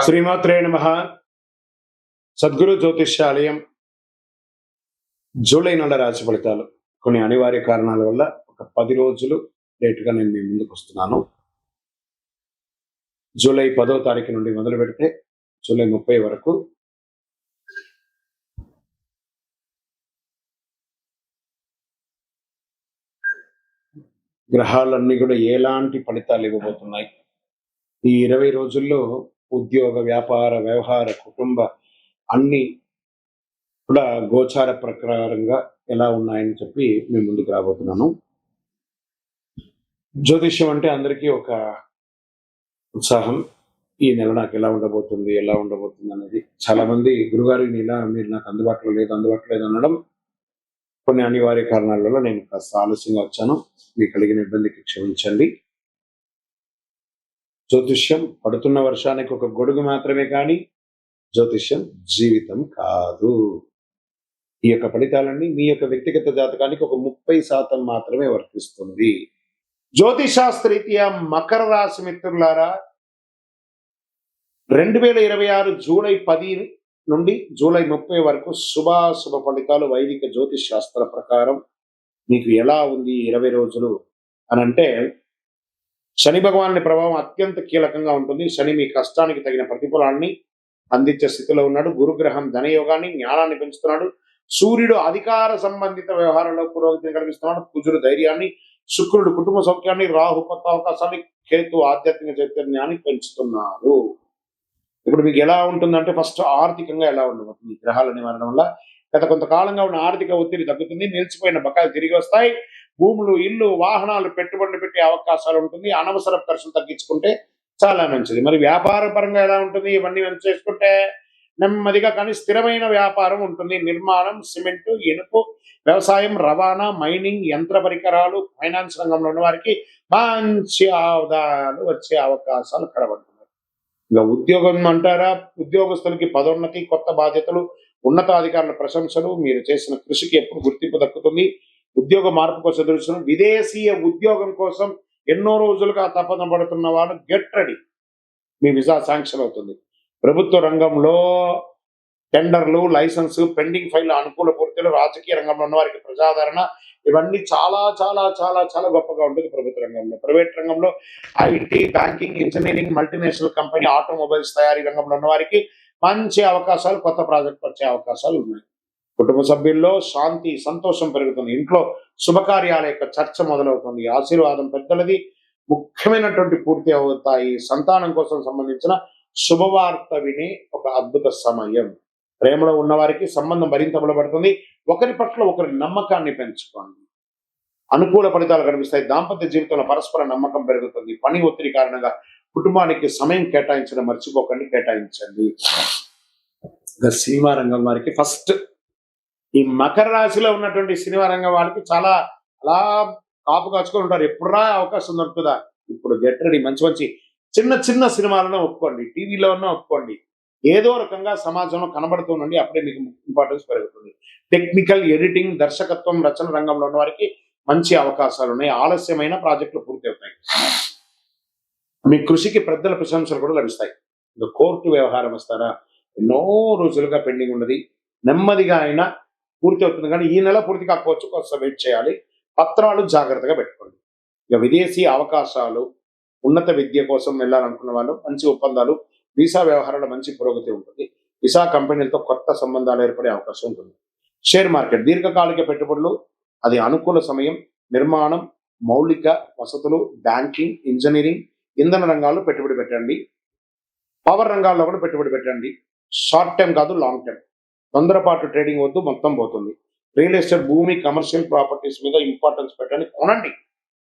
శ్రీమాత్రే నమః. సద్గురు జ్యోతిష్యాలయం జూలై నెల రాశి ఫలితాలు కొన్ని అనివార్య కారణాల వల్ల ఒక 10 రోజులు లేటుగా నేను మీ ముందుకు వస్తున్నాను. జూలై 10వ తారీఖు నుండి మొదలు పెడితే జూలై 30 వరకు గ్రహాలన్నీ కూడా ఎలాంటి ఫలితాలు ఇవ్వబోతున్నాయి, ఈ 20 రోజుల్లో ఉద్యోగ, వ్యాపార, వ్యవహార, కుటుంబ అన్ని కూడా గోచార ప్రకారంగా ఎలా ఉన్నాయని చెప్పి మీ ముందుకు రాబోతున్నాను. జ్యోతిష్యం అంటే అందరికీ ఒక ఉత్సాహం. ఈ నెల నాకు ఎలా ఉండబోతుంది అనేది చాలా మంది గురుగారు ఈ నెల మీరు నాకు అందుబాటులో లేదు అనడం కొన్ని అనివార్య కారణాల వల్ల నేను కాస్త ఆలస్యంగా వచ్చాను. మీకు కలిగిన ఇబ్బందికి క్షమించండి. జ్యోతిష్యం పడుతున్న వర్షానికి ఒక గొడుగు మాత్రమే కానీ జ్యోతిష్యం జీవితం కాదు. ఈ యొక్క ఫలితాలన్నీ మీ యొక్క వ్యక్తిగత జాతకానికి ఒక 30% మాత్రమే వర్తిస్తుంది. జ్యోతిశాస్త్రరీత్యా మకర రాశి మిత్రులారా, 2026 జూలై 10 నుండి జూలై 30 వరకు శుభాశుభ ఫలితాలు వైదిక జ్యోతిష్ శాస్త్ర ప్రకారం మీకు ఎలా ఉంది 20 రోజులు అని అంటే, శని భగవానుని ప్రభావం అత్యంత కీలకంగా ఉంటుంది. శని మీ కష్టానికి తగిన ప్రతిఫలాన్ని అందించే స్థితిలో ఉన్నాడు. గురుగ్రహం ధనయోగాన్ని, జ్ఞానాన్ని పెంచుతున్నాడు. సూర్యుడు అధికార సంబంధిత వ్యవహారంలో పురోగతిని కల్పిస్తున్నాడు. కుజుడు ధైర్యాన్ని, శుక్రుడు కుటుంబ సౌఖ్యాన్ని, రాహు కొత్త అవకాశాన్ని, కేతు ఆధ్యాత్మిక చైతన్యాన్ని పెంచుతున్నాడు. ఇప్పుడు మీకు ఎలా ఉంటుందంటే, ఫస్ట్ ఆర్థికంగా ఎలా ఉండబోతుంది ఈ గ్రహాల నివారణ వల్ల. గత కొంతకాలంగా ఉన్న ఆర్థిక ఒత్తిడి తగ్గుతుంది. నిలిచిపోయిన బకాయిలు తిరిగి వస్తాయి. భూములు, ఇల్లు, వాహనాలు, పెట్టుబడులు పెట్టే అవకాశాలు ఉంటుంది. అనవసర ఖర్చులు తగ్గించుకుంటే చాలా మంచిది. మరి వ్యాపార పరంగా ఎలా ఉంటుంది? ఇవన్నీ చేసుకుంటే నెమ్మదిగా కానీ స్థిరమైన వ్యాపారం ఉంటుంది. నిర్మాణం, సిమెంటు, ఇనుపు, వ్యవసాయం, రవాణా, మైనింగ్, యంత్ర పరికరాలు, ఫైనాన్స్ రంగంలో ఉన్న వారికి మంచి ఆదాయాలు వచ్చే అవకాశాలు కనబడుతున్నాయి. ఇక ఉద్యోగం అంటారా, ఉద్యోగస్తులకి పదోన్నతి, కొత్త బాధ్యతలు, ఉన్నతాధికారుల ప్రశంసలు, మీరు చేసిన కృషికి ఎప్పుడు గుర్తింపు దక్కుతుంది. ఉద్యోగ మార్పు కోసం ఎదురుస్తున్న విదేశీయ ఉద్యోగం కోసం ఎన్నో రోజులుగా తపన పడుతున్న వాళ్ళు గెట్ రెడీ, మీ వీసా శాంక్షన్ అవుతుంది. ప్రభుత్వ రంగంలో టెండర్లు, లైసెన్స్, పెండింగ్ ఫైల్, అనుకూల పూర్తిలు, రాజకీయ రంగంలో ఉన్న వారికి ప్రజాదరణ, ఇవన్నీ చాలా చాలా చాలా చాలా గొప్పగా ఉంటుంది ప్రభుత్వ రంగంలో. ప్రైవేట్ రంగంలో IT, banking, engineering, multinational company, automobiles తయారీ రంగంలో ఉన్న వారికి మంచి అవకాశాలు, కొత్త ప్రాజెక్ట్ వచ్చే అవకాశాలు ఉన్నాయి. కుటుంబ సభ్యుల్లో శాంతి, సంతోషం పెరుగుతుంది. ఇంట్లో శుభకార్యాల యొక్క చర్చ మొదలవుతుంది. ఆశీర్వాదం పెద్దలది, ముఖ్యమైనటువంటి పూర్తి అవుతాయి. సంతానం కోసం సంబంధించిన శుభవార్త వినే ఒక అద్భుత సమయం. ప్రేమలో ఉన్నవారికి సంబంధం మరింత బలపడుతుంది. ఒకరి పట్ల ఒకరి నమ్మకాన్ని పెంచుకోండి. అనుకూల ఫలితాలు కనిపిస్తాయి. దాంపత్య జీవితంలో పరస్పర నమ్మకం పెరుగుతుంది. పని ఒత్తిడి కారణంగా కుటుంబానికి సమయం కేటాయించడం మర్చిపోకండి, కేటాయించండి. సినిమా రంగం వారికి ఫస్ట్, ఈ మకర రాశిలో ఉన్నటువంటి సినిమా రంగం వాళ్ళకి చాలా అలా కాపు కాచుకొని ఉంటారు. ఎప్పుడురా అవకాశం దొరుకుతుందా? ఇప్పుడు గెట్ రెడీ. మంచి మంచి చిన్న చిన్న సినిమాలను ఒప్పుకోండి, టీవీలో ఉన్న ఒప్పుకోండి. ఏదో రకంగా సమాజంలో కనబడుతుండండి. అప్పుడే మీకు ఇంపార్టెన్స్ పెరుగుతుంది. టెక్నికల్, ఎడిటింగ్, దర్శకత్వం, రచన రంగంలో ఉన్న వారికి మంచి అవకాశాలు ఉన్నాయి. ఆలస్యమైన ప్రాజెక్టులు పూర్తి అవుతాయి. మీ కృషికి పెద్దల ప్రశంసలు కూడా లభిస్తాయి. ఇంకా కోర్టు వ్యవహారం వస్తారా, ఎన్నో రోజులుగా పెండింగ్ ఉన్నది, నెమ్మదిగా అయినా పూర్తి అవుతుంది. కానీ ఈ నెల పూర్తి కాకపోవచ్చు, కొంచెం వెయిట్ చేయాలి. పత్రాలు జాగ్రత్తగా పెట్టుకోండి. ఇక విదేశీ అవకాశాలు, ఉన్నత విద్య కోసం వెళ్ళాలనుకున్న వాళ్ళు మంచి ఒప్పందాలు, వీసా వ్యవహారాల్లో మంచి పురోగతి ఉంటుంది. వీసా కంపెనీలతో కొత్త సంబంధాలు ఏర్పడే అవకాశం ఉంటుంది. షేర్ మార్కెట్, దీర్ఘకాలిక పెట్టుబడులు, అది అనుకూల సమయం. నిర్మాణం, మౌలిక వసతులు, బ్యాంకింగ్, ఇంజనీరింగ్, ఇంధన రంగాల్లో పెట్టుబడి పెట్టండి. పవర్ రంగాల్లో కూడా పెట్టుబడి పెట్టండి. షార్ట్ టైం కాదు, లాంగ్ టైం. తొందరపాటు ట్రేడింగ్ వద్దు, మొత్తం పోతుంది. రియల్ ఎస్టేట్, భూమి, కమర్షియల్ ప్రాపర్టీస్ మీద ఇంపార్టెన్స్ పెట్టండి. కొనండి.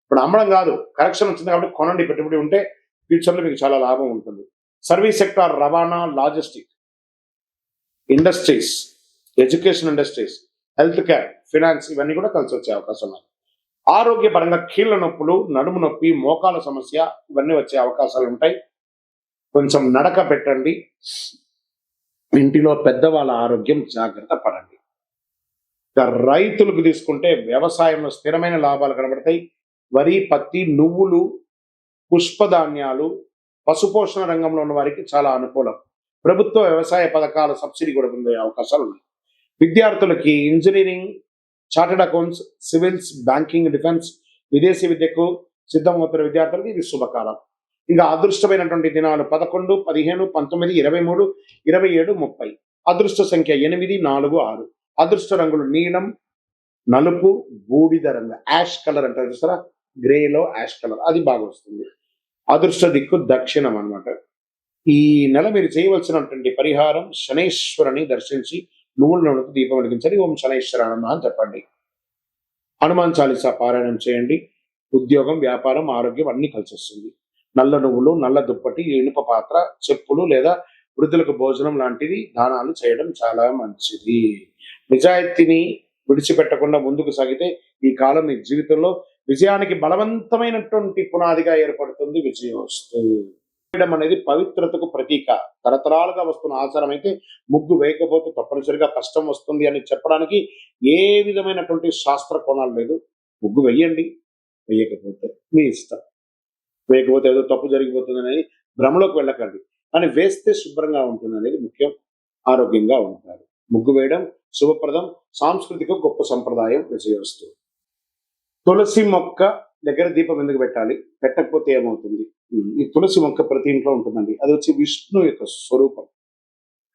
ఇప్పుడు అమ్మడం కాదు, కరెక్షన్ వచ్చింది కాబట్టి కొనండి. పెట్టుబడి ఉంటే ఫ్యూచర్లో మీకు చాలా లాభం ఉంటుంది. సర్వీస్ సెక్టార్, రవాణా, logistic industries, education industries, health care, finance, ఇవన్నీ కూడా కలిసి వచ్చే అవకాశం ఉన్నాయి. ఆరోగ్యపరంగా కీళ్ళ నొప్పులు, నడుము నొప్పి, మోకాల సమస్య, ఇవన్నీ వచ్చే అవకాశాలు ఉంటాయి. కొంచెం నడక పెట్టండి. ఇంటిలో పెద్దవాళ్ళ ఆరోగ్యం జాగ్రత్త పడండి. రైతులకు తీసుకుంటే వ్యవసాయంలో స్థిరమైన లాభాలు కనబడతాయి. వరి, పత్తి, నువ్వులు, పుష్పధాన్యాలు, పశుపోషణ రంగంలో ఉన్న వారికి చాలా అనుకూలం. ప్రభుత్వ వ్యవసాయ పథకాల సబ్సిడీ కూడా పొందే అవకాశాలు ఉన్నాయి. విద్యార్థులకి engineering, chartered accounts, civils, banking, defence, విదేశీ విద్యకు సిద్ధమవుతున్న విద్యార్థులకు ఇది శుభకాలం. ఇంకా అదృష్టమైనటువంటి దినాలు 11, 15, 19, 23, 27, 30. అదృష్ట సంఖ్య 8, 4, 6. అదృష్ట రంగులు నీలం, నలుపు, బూడిద రంగు, యాష్ కలర్ అంటారు చూసారా, గ్రేలో యాష్ కలర్, అది బాగా వస్తుంది. అదృష్ట దిక్కు దక్షిణం అన్నమాట. ఈ నెల మీరు చేయవలసినటువంటి పరిహారం, శనైశ్వరుని దర్శించి నువ్వుల నూనెతో దీపం వెలిగించండి. ఓం శనైశ్వరాయ నమః అని చెప్పండి. హనుమాన్ చాలీసా పారాయణం చేయండి. ఉద్యోగం, వ్యాపారం, ఆరోగ్యం అన్ని కలిసి వస్తుంది. నల్ల నువ్వులు, నల్ల దుప్పటి, ఇనుప పాత్ర, చెప్పులు లేదా వృద్ధులకు భోజనం లాంటివి దానాలు చేయడం చాలా మంచిది. నిజాయితీని విడిచిపెట్టకుండా ముందుకు సాగితే ఈ కాలం మీ జీవితంలో విజయానికి బలవంతమైనటువంటి పునాదిగా ఏర్పడుతుంది. విజయోస్తు. వేయడం అనేది పవిత్రతకు ప్రతీక. తరతరాలుగా వస్తున్న ఆచారం అయితే ముగ్గు వేయకపోతే తప్పనిసరిగా కష్టం వస్తుంది అని చెప్పడానికి ఏ విధమైనటువంటి శాస్త్ర కోణాలు లేదు. ముగ్గు వెయ్యండి, వేయకపోతే మీ ఇష్టం. వేయకపోతే ఏదో తప్పు జరిగిపోతుంది అనేది భ్రమలోకి వెళ్ళకండి. కానీ వేస్తే శుభ్రంగా ఉంటుంది అనేది ముఖ్యం. ఆరోగ్యంగా ఉంటారు. ముగ్గు వేయడం శుభప్రదం, సాంస్కృతిక గొప్ప సంప్రదాయం. విజయోస్తు. తులసి మొక్క దగ్గర దీపం ఎందుకు పెట్టాలి? పెట్టకపోతే ఏమవుతుంది? ఈ తులసి మొక్క ప్రతి ఇంట్లో ఉంటుందండి. అది వచ్చి విష్ణు యొక్క స్వరూపం.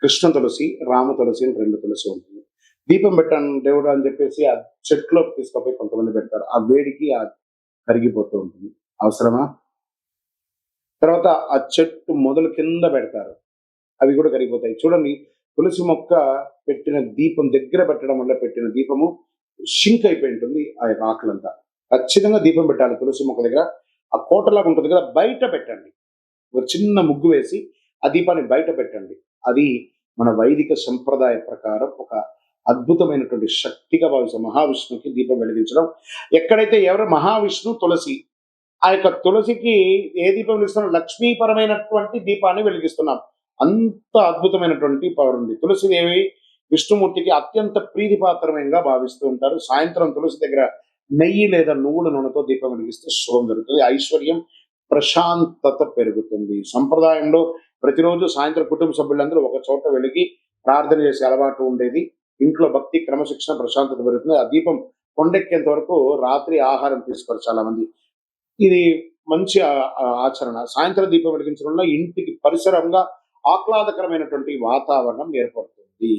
కృష్ణ తులసి, రామ తులసి అని 2 తులసి ఉంటుంది. దీపం పెట్టాను దేవుడు అని చెప్పేసి ఆ చెట్లోకి తీసుకుపోయి కొంతమంది పెడతారు. ఆ వేడికి ఆ కరిగిపోతూ ఉంటుంది. అవసరమా? తర్వాత ఆ చెట్టు మొదలు కింద పెడతారు, అవి కూడా కరిగిపోతాయి. చూడండి, తులసి మొక్క పెట్టిన దీపం దగ్గర పెట్టడం వల్ల పెట్టిన దీపము షింక్ అయిపోయి ఉంటుంది. ఆ యొక్క ఆకులంతా ఖచ్చితంగా దీపం పెట్టాలి తులసి మొక్క దగ్గర. ఆ కోటలాగా ఉంటుంది కదా, బయట పెట్టండి. ఒక చిన్న ముగ్గు వేసి ఆ దీపాన్ని బయట పెట్టండి. అది మన వైదిక సంప్రదాయ ప్రకారం ఒక అద్భుతమైనటువంటి శక్తిగా భావిస్తాం. మహావిష్ణువుకి దీపం వెలిగించడం. ఎక్కడైతే ఎవరు మహావిష్ణు, తులసి, ఆ యొక్క తులసికి ఏ దీపం వెలిగిస్తున్నాం? లక్ష్మీపరమైనటువంటి దీపాన్ని వెలిగిస్తున్నాం. అంత అద్భుతమైనటువంటి పవర్ ఉంది. తులసిదేవి విష్ణుమూర్తికి అత్యంత ప్రీతిపాత్రమైనగా భావిస్తూ ఉంటారు. సాయంత్రం తులసి దగ్గర నెయ్యి లేదా నువ్వుల నూనెతో దీపం వెలిగిస్తే శుభం జరుగుతుంది. ఐశ్వర్యం, ప్రశాంతత పెరుగుతుంది. సంప్రదాయంలో ప్రతిరోజు సాయంత్రం కుటుంబ సభ్యులందరూ ఒక చోట వెలిగి ప్రార్థన చేసే అలవాటు ఉండేది. ఇంట్లో భక్తి, క్రమశిక్షణ, ప్రశాంతత పెరుగుతుంది. ఆ దీపం కొండెక్కేంత వరకు రాత్రి ఆహారం తీసుకోరు చాలా మంది. ఇది మంచి ఆచరణ. సాయంత్రం దీపం వెలిగించడం వల్ల ఇంటికి పరిసరంగా ఆహ్లాదకరమైనటువంటి వాతావరణం ఏర్పడుతుంది.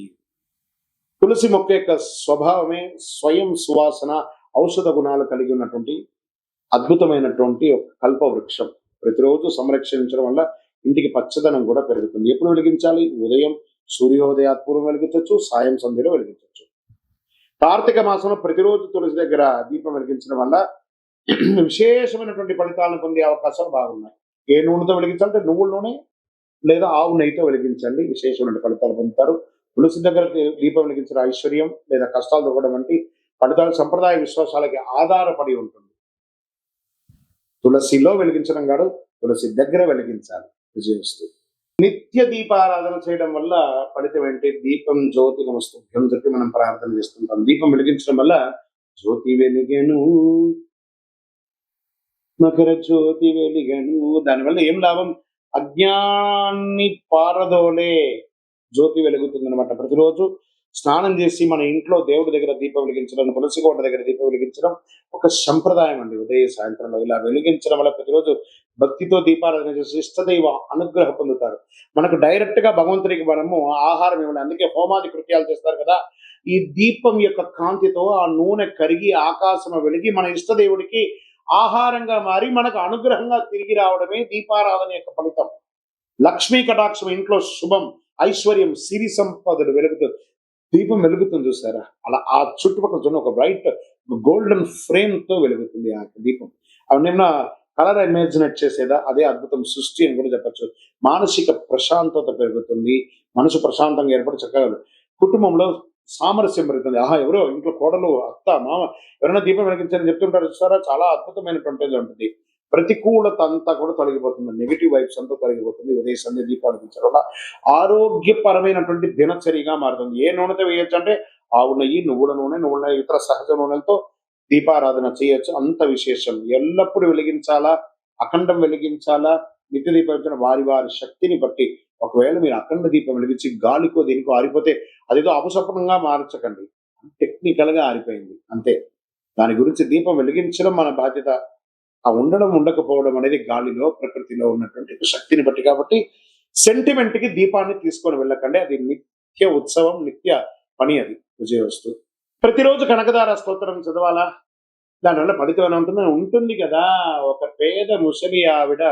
తులసి మొక్క యొక్క స్వభావమే స్వయం సువాసన, ఔషధ గుణాలు కలిగి ఉన్నటువంటి అద్భుతమైనటువంటి ఒక కల్ప వృక్షం. ప్రతిరోజు సంరక్షించడం వల్ల ఇంటికి పచ్చదనం కూడా పెరుగుతుంది. ఎప్పుడు వెలిగించాలి? ఉదయం సూర్యోదయాత్పూర్వం వెలిగించవచ్చు, సాయం సంధ్యలో వెలిగించవచ్చు. కార్తీక మాసంలో ప్రతిరోజు తులసి దగ్గర దీపం వెలిగించడం వల్ల విశేషమైనటువంటి ఫలితాలను పొందే అవకాశాలు బాగున్నాయి. ఏ నూనెతో వెలిగించాలంటే నువ్వుల నూనె లేదా ఆవు నెయ్యితో వెలిగించండి. విశేషమైన ఫలితాలు పొందుతారు. తులసి దగ్గర దీపం వెలిగించిన ఐశ్వర్యం లేదా కష్టాలు దొరకడం వంటి ఫలితాలు సంప్రదాయ విశ్వాసాలకి ఆధారపడి ఉంటుంది. తులసిలో వెలిగించడం కాదు, తులసి దగ్గర వెలిగించాలి. విజయస్తు. నిత్య దీపారాధన చేయడం వల్ల ఫలితం ఏంటి? దీపం జ్యోతి నమస్తుభ్యం చెప్పి మనం ప్రార్థన చేస్తుంటాం. దీపం వెలిగించడం వల్ల జ్యోతి వెలిగెను, మకర జ్యోతి వెలిగెను. దానివల్ల ఏం లాభం? అజ్ఞాన్ని పారదోలే జ్యోతి వెలుగుతుంది అనమాట. ప్రతిరోజు స్నానం చేసి మన ఇంట్లో దేవుడి దగ్గర దీపం వెలిగించడం, తులసి కోట దగ్గర దీపం వెలిగించడం ఒక సంప్రదాయం అండి. ఉదయ సాయంత్రంలో ఇలా వెలిగించడం వల్ల ప్రతిరోజు భక్తితో దీపారాధన చేసి ఇష్టదైవ అనుగ్రహం పొందుతారు. మనకు డైరెక్ట్ గా భగవంతుడికి మనము ఆహారం ఇవ్వాలి. అందుకే హోమాది కృత్యాలు చేస్తారు కదా. ఈ దీపం యొక్క కాంతితో ఆ నూనె కరిగి ఆకాశం వెలిగి మన ఇష్టదేవుడికి ఆహారంగా మారి మనకు అనుగ్రహంగా తిరిగి రావడమే దీపారాధన యొక్క ఫలితం. లక్ష్మీ కటాక్షం, ఇంట్లో శుభం, ఐశ్వర్యం, సిరి సంపదలు వెలుగుతుంది. దీపం వెలుగుతుంది చూసారా, అలా ఆ చుట్టుపక్కల చూడండి, ఒక బ్రైట్ గోల్డెన్ ఫ్రేమ్ తో వెలుగుతుంది ఆ దీపం. అవన్నీ కలర్ ఇమాజినేట్ చేసేదా, అదే అద్భుతం సృష్టి అని కూడా చెప్పచ్చు. మానసిక ప్రశాంతత పెరుగుతుంది. మనసు ప్రశాంతంగా ఏర్పడి చక్కగా కుటుంబంలో సామరస్యం పెరుగుతుంది. ఎవరో ఇంట్లో కోడలు, అత్త, మామ ఎవరైనా దీపం వెలిగించారని చెప్తుంటారు చూసారా, చాలా అద్భుతమైనటువంటిది ఉంటుంది. ప్రతికూలత అంతా కూడా తొలగిపోతుంది. నెగిటివ్ వైబ్స్ అంతా తొలగిపోతుంది. ఉదయ సంధ్య దీపాలు వెలిగించడం వల్ల ఆరోగ్యపరమైనటువంటి దినచర్యగా మారుతుంది. ఏ నూనెతో వేయొచ్చు అంటే ఆవు నెయ్యి, నువ్వుల నూనె, ఇతర సహజ నూనెలతో దీపారాధన చేయొచ్చు. అంత విశేషం. ఎల్లప్పుడూ వెలిగించాలా, అఖండం వెలిగించాలా, నిత్య దీపం వెలిగించిన వారి వారి శక్తిని బట్టి ఒకవేళ మీరు అఖండ దీపం వెలిగించి గాలికో దేనికో ఆరిపోతే అదేదో అపశకునంగా మార్చకండి. టెక్నికల్ గా ఆరిపోయింది అంతే. దాని గురించి దీపం వెలిగించడం మన బాధ్యత. ఆ ఉండడం ఉండకపోవడం అనేది గాలిలో ప్రకృతిలో ఉన్నటువంటి శక్తిని బట్టి. కాబట్టి సెంటిమెంట్ కి దీపాన్ని తీసుకొని వెళ్ళకండి. అది నిత్య ఉత్సవం, నిత్య పని. అది విజయవస్తు. ప్రతిరోజు కనకదార స్తోత్రం చదవాలా? దానివల్ల ఫలితం ఏమైనా ఉంటుందా? ఉంటుంది కదా. ఒక పేద ముసలి ఆవిడ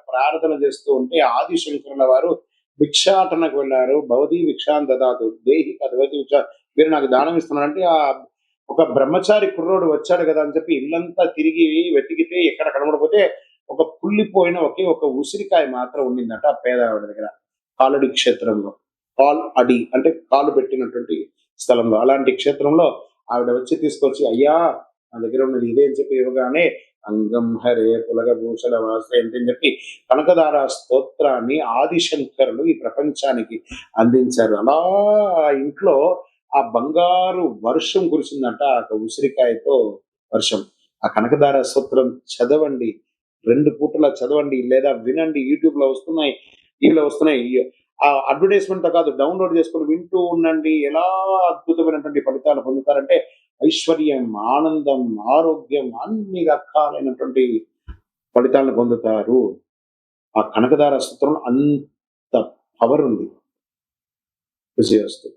ప్రార్థన చేస్తూ ఉంటే ఆదిశంకరుల వారు భిక్షాటనకు వెళ్ళారు. భవదీ భిక్షాన్ దదాతు దేహి కదవతి భిక్ష, మీరు నాకు దానం ఇస్తున్నారంటే ఆ ఒక బ్రహ్మచారి కుర్రోడు వచ్చాడు కదా అని చెప్పి ఇల్లంతా తిరిగి వెతికితే ఎక్కడ కనబడపోతే ఒక కుళ్ళిపోయిన ఒకే ఒక ఉసిరికాయ మాత్రం ఉండిందట ఆ పేద ఆవిడ దగ్గర, కాలడి క్షేత్రంలో. కాల్ అడి అంటే కాలు పెట్టినటువంటి స్థలంలో. అలాంటి క్షేత్రంలో ఆవిడ వచ్చి తీసుకొచ్చి, అయ్యా నా దగ్గర ఉన్నది ఇదే అని చెప్పి ఇవ్వగానే అంగం హరే పులగ భూషణ వాస అని చెప్పి కనకదార స్తోత్రాన్ని ఆదిశంకరులు ఈ ప్రపంచానికి అందించారు. అలా ఆ ఇంట్లో ఆ బంగారు వర్షం కురిసిందంట. ఆ ఉసిరికాయతో వర్షం. ఆ కనకదార స్తోత్రం చదవండి, 2 పూటలా చదవండి లేదా వినండి. యూట్యూబ్ లో వస్తున్నాయి, టీవీలో వస్తున్నాయి. ఆ అడ్వర్టైజ్మెంట్ తో కాదు, డౌన్లోడ్ చేసుకొని వింటూ ఉండండి. ఎలా అద్భుతమైనటువంటి ఫలితాలు పొందుతారంటే ఐశ్వర్యం, ఆనందం, ఆరోగ్యం, అన్ని రకాలైనటువంటి ఫలితాలను పొందుతారు. ఆ కనకదార స్తోత్రంలో అంత పవర్ ఉంది. విజయవస్తు.